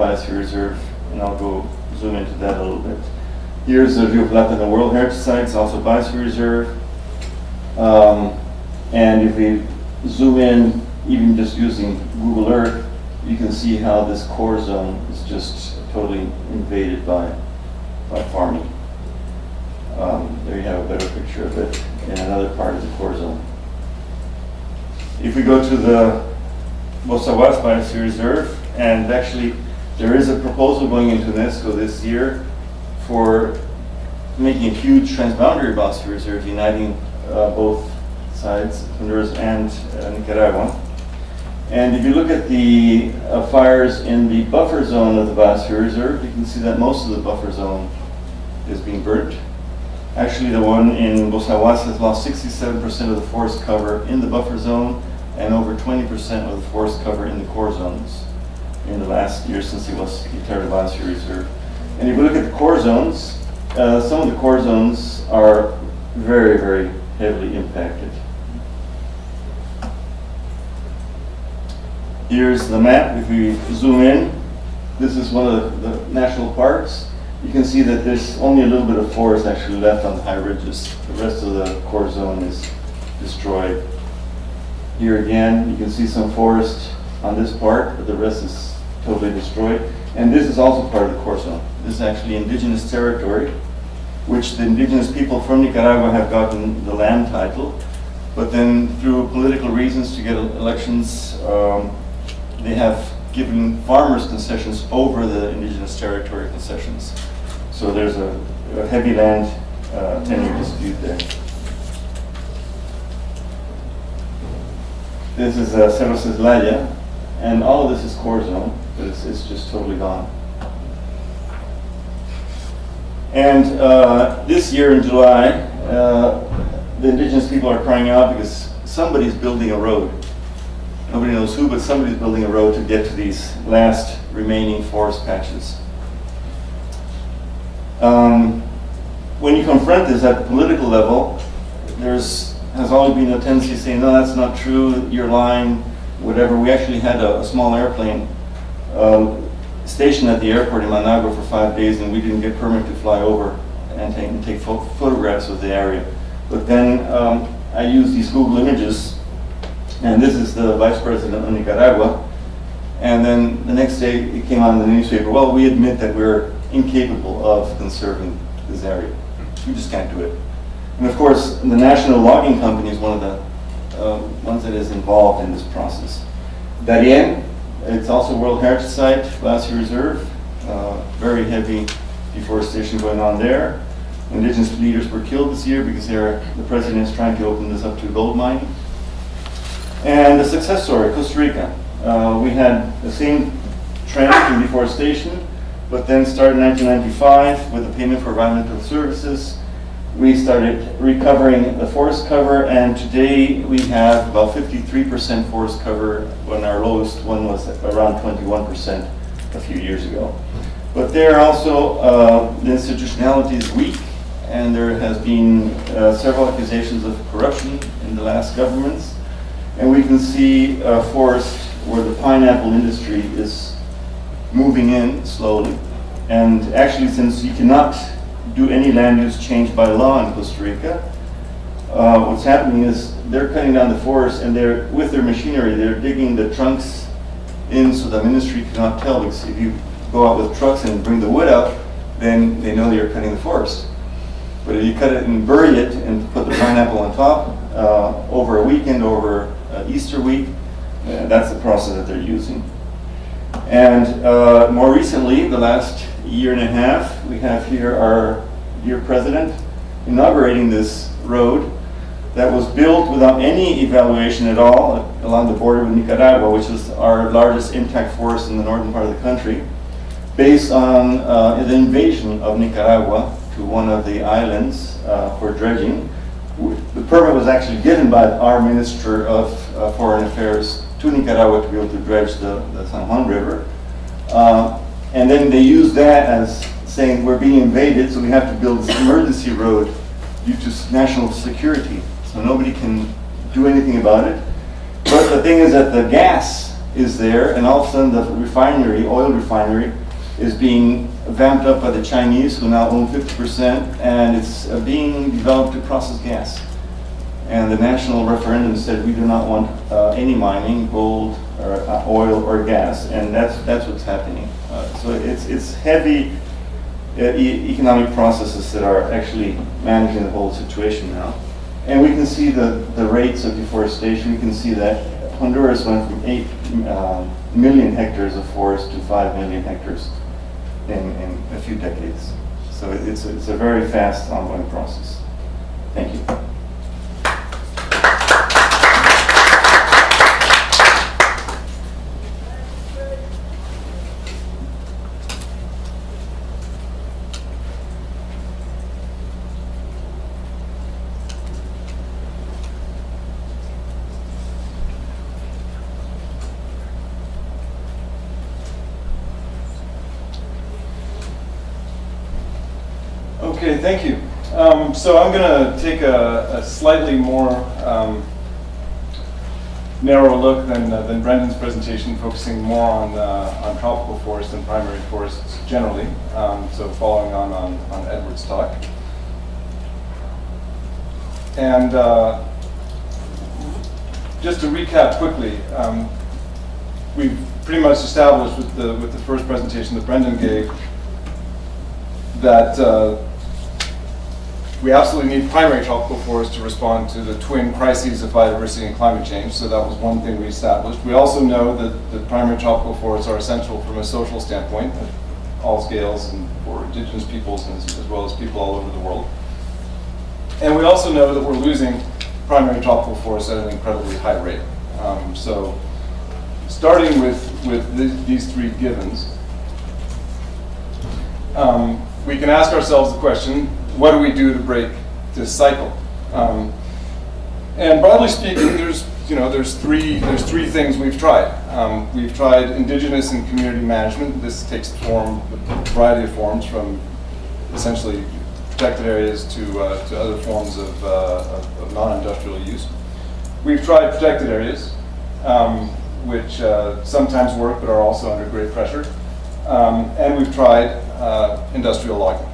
Biodiversity Reserve, and I'll go zoom into that a little bit. Here's the Rio Plata, the World Heritage Site. It's also Biodiversity Reserve. And if we zoom in, even just using Google Earth, you can see how this core zone is just totally invaded by farming. There you have a better picture of it in another part of the core zone. If we go to the Bosawas Biodiversity Reserve, and actually there is a proposal going into UNESCO this year for making a huge transboundary biodiversity reserve uniting both sides, Honduras and Nicaragua. And if you look at the fires in the buffer zone of the biodiversity reserve, you can see that most of the buffer zone is being burnt. Actually, the one in Bosawas has lost 67% of the forest cover in the buffer zone and over 20% of the forest cover in the core zones in the last year since it was declared a biodiversity reserve. And if you look at the core zones, some of the core zones are very, very heavily impacted. Here's the map. If we zoom in, this is one of the national parks. You can see that there's only a little bit of forest actually left on the high ridges. The rest of the core zone is destroyed. Here again, you can see some forest on this part, but the rest is totally destroyed. And this is also part of the core zone. This is actually indigenous territory, which the indigenous people from Nicaragua have gotten the land title. But then through political reasons to get elections, they have given farmers concessions over the indigenous territory concessions. So there's a heavy land tenure dispute there. This is Cerro Ceslaya, and all of this is core zone, but it's just totally gone. And this year in July, the indigenous people are crying out because somebody's building a road. Nobody knows who, but somebody's building a road to get to these last remaining forest patches. When you confront this at the political level, has always been a tendency to say, no, that's not true, you're lying, whatever. We actually had a small airplane stationed at the airport in Managua for 5 days, and we didn't get permit to fly over and take photographs of the area. But then I used these Google images, and this is the vice president of Nicaragua. And then the next day it came out in the newspaper, well, we admit that we're incapable of conserving this area. We just can't do it. And of course, the National Logging Company is one of the ones that is involved in this process. Darien, it's also a World Heritage Site, Biodiversity Reserve. Very heavy deforestation going on there. Indigenous leaders were killed this year because the president is trying to open this up to gold mining. And the success story, Costa Rica. We had the same trend in deforestation, but then started in 1995 with the payment for environmental services. We started recovering the forest cover, and today we have about 53% forest cover when our lowest one was around 21% a few years ago. But there also, the institutionality is weak, and there has been several accusations of corruption in the last governments. And we can see a forest where the pineapple industry is moving in slowly. And actually, since you cannot do any land use change by law in Costa Rica, what's happening is they're cutting down the forest, and with their machinery, they're digging the trunks in so the ministry cannot tell, because if you go out with trucks and bring the wood out, then they know you're cutting the forest. But if you cut it and bury it and put the pineapple on top over a weekend, over Easter week, that's the process that they're using. And more recently, the last year and a half, we have here our dear president inaugurating this road that was built without any evaluation at all along the border with Nicaragua, which is our largest intact forest in the northern part of the country, based on the invasion of Nicaragua to one of the islands for dredging. The permit was actually given by our Minister of Foreign Affairs to Nicaragua to be able to dredge the San Juan River. And then they used that as saying we're being invaded, so we have to build this emergency road due to national security. So nobody can do anything about it. But the thing is that the gas is there, and all of a sudden the refinery, oil refinery, is being vamped up by the Chinese, who now own 50%, and it's being developed to process gas. And the national referendum said we do not want any mining, gold, or oil, or gas, and that's what's happening. So it's heavy economic processes that are actually managing the whole situation now. And we can see the rates of deforestation. We can see that Honduras went from 8 million hectares of forest to 5 million hectares in a few decades. So it's a very fast, ongoing process. Thank you. Okay, thank you. So I'm going to take a slightly more narrow look than Brendan's presentation, focusing more on tropical forests and primary forests generally. So following on Edward's talk. And just to recap quickly, we've pretty much established with the first presentation that Brendan gave that we absolutely need primary tropical forests to respond to the twin crises of biodiversity and climate change. So that was one thing we established. We also know that the primary tropical forests are essential from a social standpoint at all scales and for indigenous peoples as well as people all over the world. And we also know that we're losing primary tropical forests at an incredibly high rate. So starting with these three givens, we can ask ourselves the question, what do we do to break this cycle? And broadly speaking, there's three things we've tried. We've tried indigenous and community management. This takes a variety of forms, from essentially protected areas to other forms of non-industrial use. We've tried protected areas, which sometimes work but are also under great pressure. And we've tried industrial logging.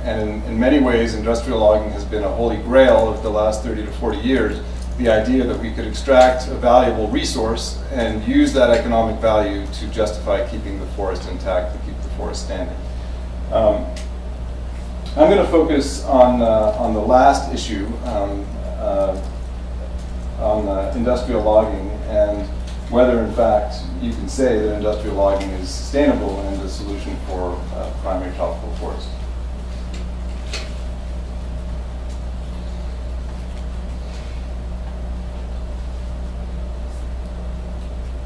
And in many ways, industrial logging has been a holy grail of the last 30 to 40 years. The idea that we could extract a valuable resource and use that economic value to justify keeping the forest intact, to keep the forest standing. I'm going to focus on the last issue, on industrial logging, and whether in fact you can say that industrial logging is sustainable and a solution for primary tropical forests.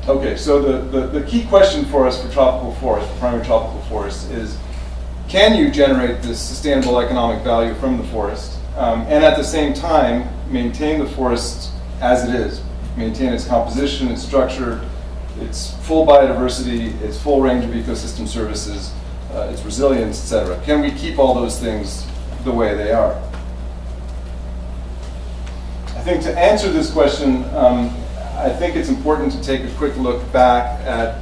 Okay, so the key question for us for tropical forests, for primary tropical forests, is can you generate this sustainable economic value from the forest and at the same time maintain the forest as it is, maintain its composition, its structure, its full biodiversity, its full range of ecosystem services, its resilience, etc. Can we keep all those things the way they are? I think to answer this question, I think it's important to take a quick look back at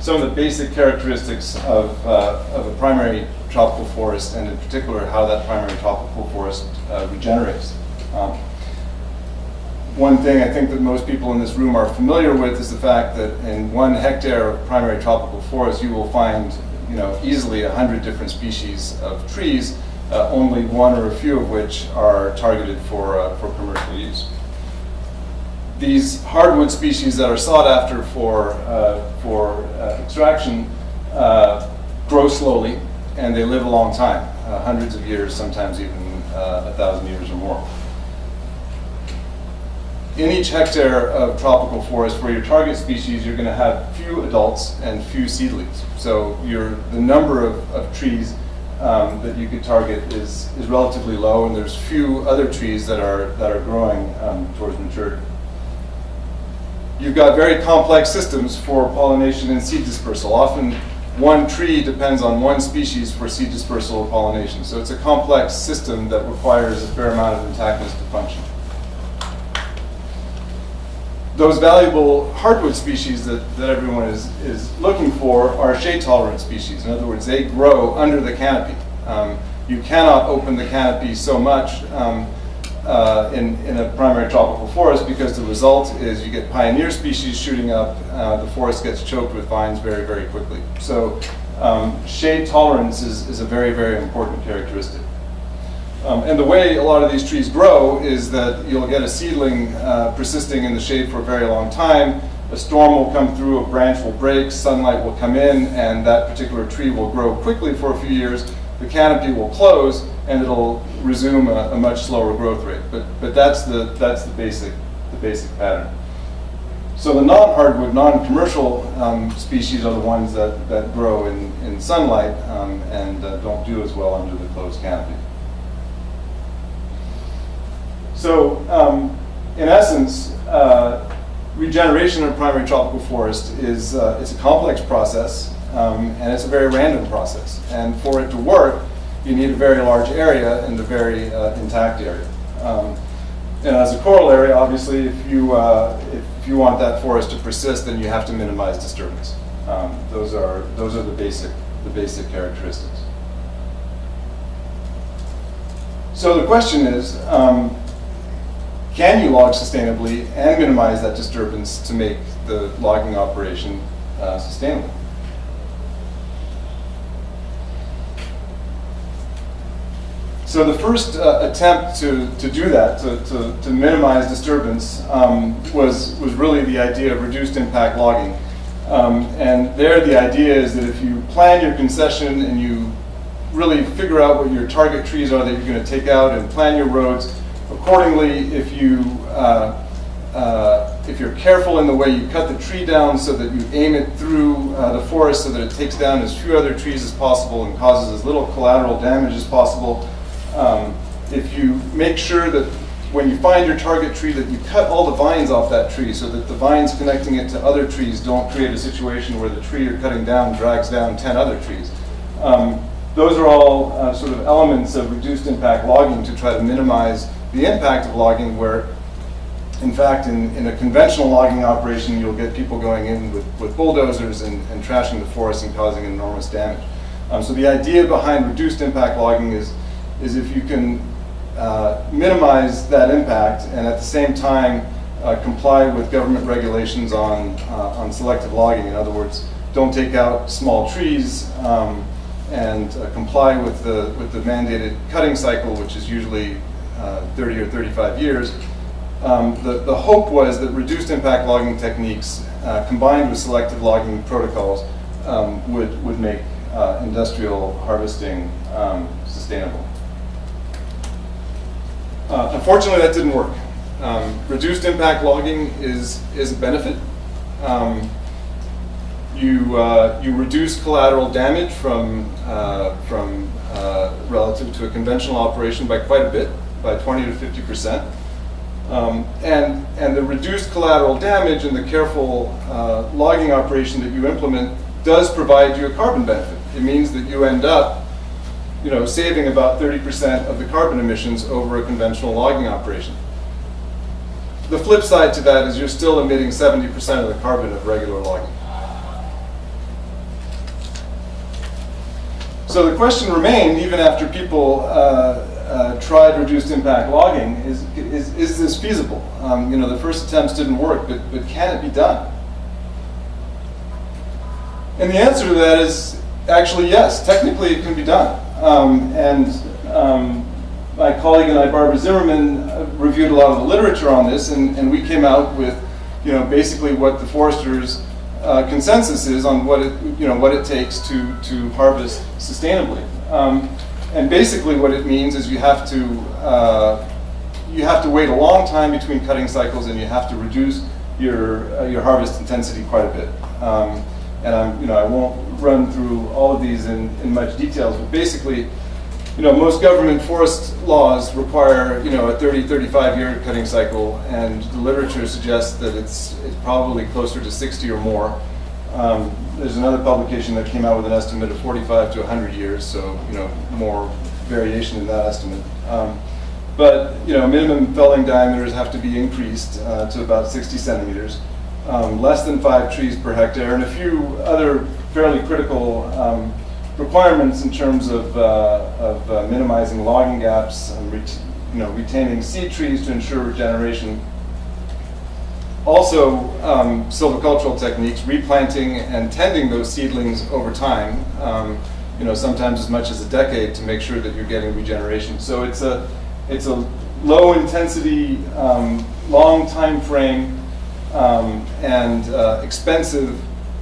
some of the basic characteristics of a primary tropical forest, and in particular how that primary tropical forest regenerates. One thing I think that most people in this room are familiar with is the fact that in 1 hectare of primary tropical forest you will find easily 100 different species of trees, only one or a few of which are targeted for commercial use. These hardwood species that are sought after for extraction grow slowly, and they live a long time, hundreds of years, sometimes even 1,000 years or more. In each hectare of tropical forest, for your target species, you're going to have few adults and few seedlings. So the number of trees that you could target is relatively low, and there's few other trees that are growing towards maturity. You've got very complex systems for pollination and seed dispersal. Often one tree depends on one species for seed dispersal or pollination. So it's a complex system that requires a fair amount of intactness to function. those valuable hardwood species that everyone is looking for are shade-tolerant species. In other words, they grow under the canopy. You cannot open the canopy so much in a primary tropical forest, because the result is you get pioneer species shooting up, the forest gets choked with vines very, very quickly. So shade tolerance is a very, very important characteristic. And the way a lot of these trees grow is that you'll get a seedling persisting in the shade for a very long time. A storm will come through, a branch will break, sunlight will come in, and that particular tree will grow quickly for a few years. The canopy will close, and it'll resume a much slower growth rate. But that's the basic pattern. So the non-hardwood, non-commercial species are the ones that grow in sunlight and don't do as well under the closed canopy. So in essence, regeneration of primary tropical forest is it's a complex process, and it's a very random process. And for it to work, you need a very large area and a very intact area. And as a corollary, obviously, if you want that forest to persist, then you have to minimize disturbance. Those are the basic characteristics. So the question is, can you log sustainably and minimize that disturbance to make the logging operation sustainable? So the first attempt to do that, to minimize disturbance, was really the idea of reduced impact logging. And there the idea is that if you plan your concession and you really figure out what your target trees are that you're going to take out and plan your roads accordingly, if you're careful in the way you cut the tree down so that you aim it through the forest so that it takes down as few other trees as possible and causes as little collateral damage as possible, if you make sure that when you find your target tree that you cut all the vines off that tree so that the vines connecting it to other trees don't create a situation where the tree you're cutting down drags down 10 other trees. Those are all sort of elements of reduced impact logging to try to minimize the impact of logging, where in fact in a conventional logging operation you'll get people going in with bulldozers and trashing the forest and causing enormous damage. So the idea behind reduced impact logging is if you can minimize that impact and at the same time comply with government regulations on selective logging. In other words, don't take out small trees and comply with the mandated cutting cycle, which is usually 30 or 35 years. The hope was that reduced impact logging techniques combined with selective logging protocols would make industrial harvesting sustainable. Unfortunately, that didn't work. Reduced impact logging is a benefit. You reduce collateral damage from relative to a conventional operation by quite a bit, by 20 to 50%. And the reduced collateral damage and the careful logging operation that you implement does provide you a carbon benefit. It means that you end up saving about 30% of the carbon emissions over a conventional logging operation. The flip side to that is you're still emitting 70% of the carbon of regular logging. So the question remained, even after people tried reduced impact logging, is this feasible? The first attempts didn't work, but can it be done? And the answer to that is actually yes, technically it can be done. My colleague and I, Barbara Zimmerman, reviewed a lot of the literature on this, and we came out with, basically what the foresters' consensus is on what it takes to harvest sustainably. And basically, what it means is you have to wait a long time between cutting cycles, and you have to reduce your harvest intensity quite a bit. And I won't run through all of these in much details, but basically, most government forest laws require, a 30-35 year cutting cycle, and the literature suggests that it's probably closer to 60 or more. There's another publication that came out with an estimate of 45 to 100 years, so more variation in that estimate. But minimum felling diameters have to be increased to about 60 centimeters, less than 5 trees per hectare, and a few other fairly critical requirements in terms of minimizing logging gaps and retaining seed trees to ensure regeneration. Also, silvicultural techniques, replanting and tending those seedlings over time, sometimes as much as a decade, to make sure that you're getting regeneration. So it's a low intensity, long time frame, and expensive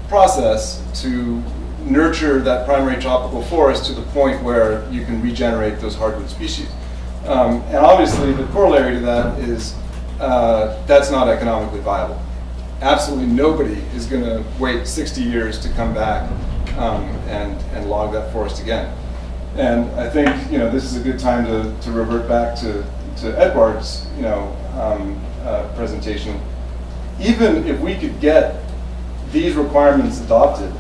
process to nurture that primary tropical forest to the point where you can regenerate those hardwood species. And obviously the corollary to that is that's not economically viable. Absolutely nobody is going to wait 60 years to come back and log that forest again. And I think this is a good time to revert back to Edward's presentation. Even if we could get these requirements adopted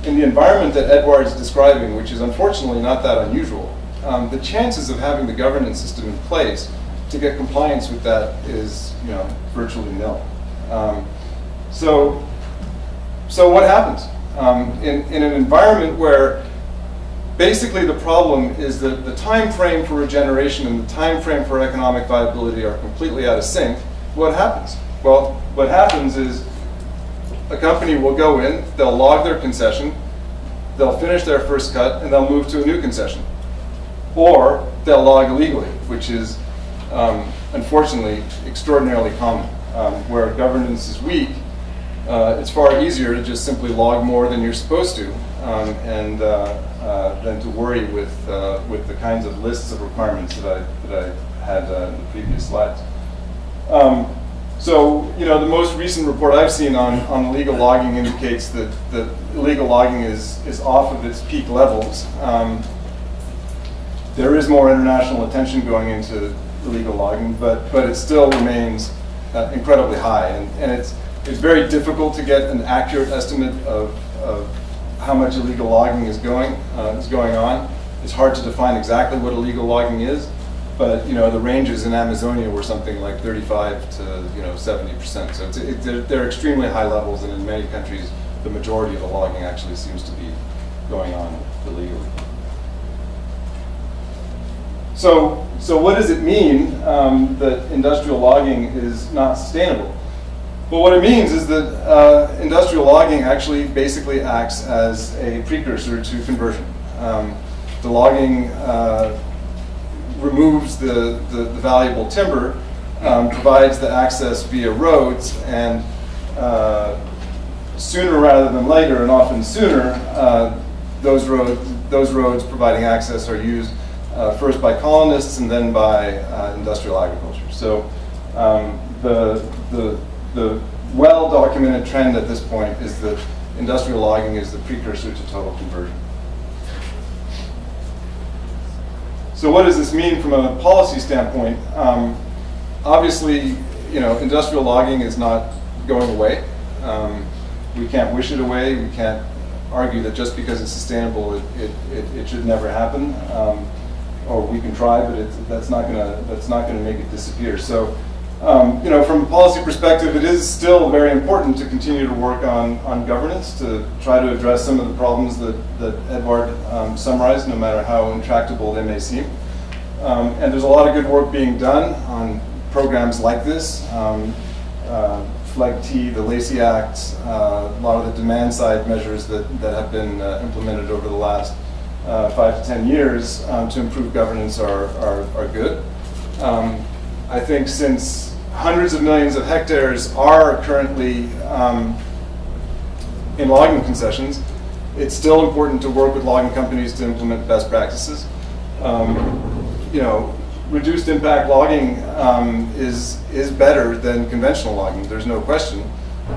in the environment that Edward's describing, which is unfortunately not that unusual, the chances of having the governance system in place to get compliance with that is virtually nil. So what happens in an environment where basically the problem is that the time frame for regeneration and the time frame for economic viability are completely out of sync? What happens? Well, what happens is a company will go in, they'll log their concession, they'll finish their first cut, and they'll move to a new concession. Or they'll log illegally, which is unfortunately extraordinarily common. Where governance is weak, it's far easier to just simply log more than you're supposed to, than to worry with the kinds of lists of requirements that I had in the previous slides. So the most recent report I've seen on illegal logging indicates that illegal logging is off of its peak levels. There is more international attention going into illegal logging, but it still remains incredibly high, and it's very difficult to get an accurate estimate of how much illegal logging is going on. It's hard to define exactly what illegal logging is, but the ranges in Amazonia were something like 35 to 70%. So they're extremely high levels, and in many countries, the majority of the logging actually seems to be going on illegally. So what does it mean that industrial logging is not sustainable? Well, what it means is that industrial logging actually basically acts as a precursor to conversion. The logging removes the valuable timber, provides the access via roads, and sooner rather than later, and often sooner, those roads providing access are used first by colonists and then by industrial agriculture. So the well-documented trend at this point is that industrial logging is the precursor to total conversion. So what does this mean from a policy standpoint? Obviously, industrial logging is not going away. We can't wish it away. We can't argue that just because it's sustainable, it should never happen. Or we can try, but that's not gonna make it disappear. So, from a policy perspective, it is still very important to continue to work on governance to try to address some of the problems that Edward summarized, no matter how intractable they may seem. And there's a lot of good work being done on programs like this. FLEG-T, the Lacey Act, a lot of the demand-side measures that have been implemented over the last 5 to 10 years to improve governance are good. I think since hundreds of millions of hectares are currently in logging concessions, it's still important to work with logging companies to implement best practices. Reduced impact logging is better than conventional logging. There's no question,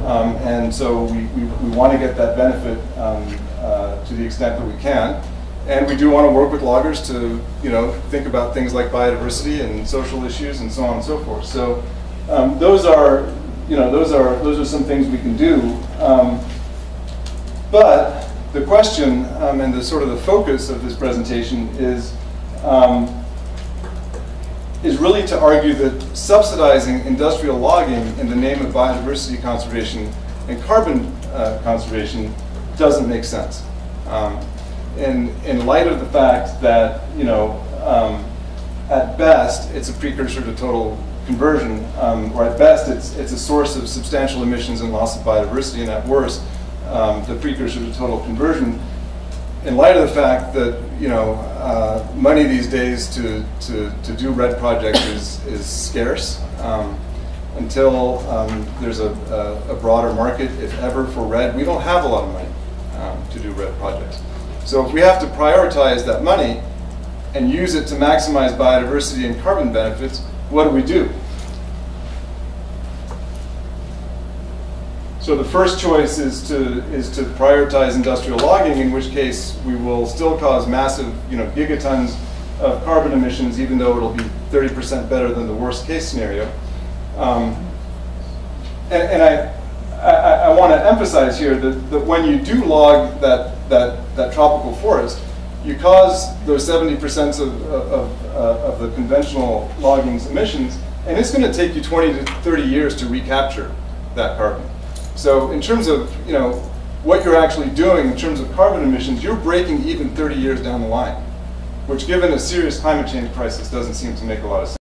and so we want to get that benefit to the extent that we can. And we do want to work with loggers to, think about things like biodiversity and social issues and so on and so forth. So those are some things we can do. But the question and the sort of the focus of this presentation is is really to argue that subsidizing industrial logging in the name of biodiversity conservation and carbon conservation doesn't make sense. In light of the fact that, at best, it's a precursor to total conversion, or at best, it's a source of substantial emissions and loss of biodiversity, and at worst, the precursor to total conversion. In light of the fact that money these days to do RED projects is scarce, until there's a broader market, if ever, for RED, we don't have a lot of money to do RED projects. So if we have to prioritize that money and use it to maximize biodiversity and carbon benefits, what do? So the first choice is to prioritize industrial logging, in which case we will still cause massive, gigatons of carbon emissions, even though it'll be 30% better than the worst case scenario. And I want to emphasize here that when you do log that tropical forest, you cause those 70% of the conventional logging's emissions, and it's going to take you 20 to 30 years to recapture that carbon. So in terms of what you're actually doing in terms of carbon emissions, you're breaking even 30 years down the line, which given a serious climate change crisis doesn't seem to make a lot of sense.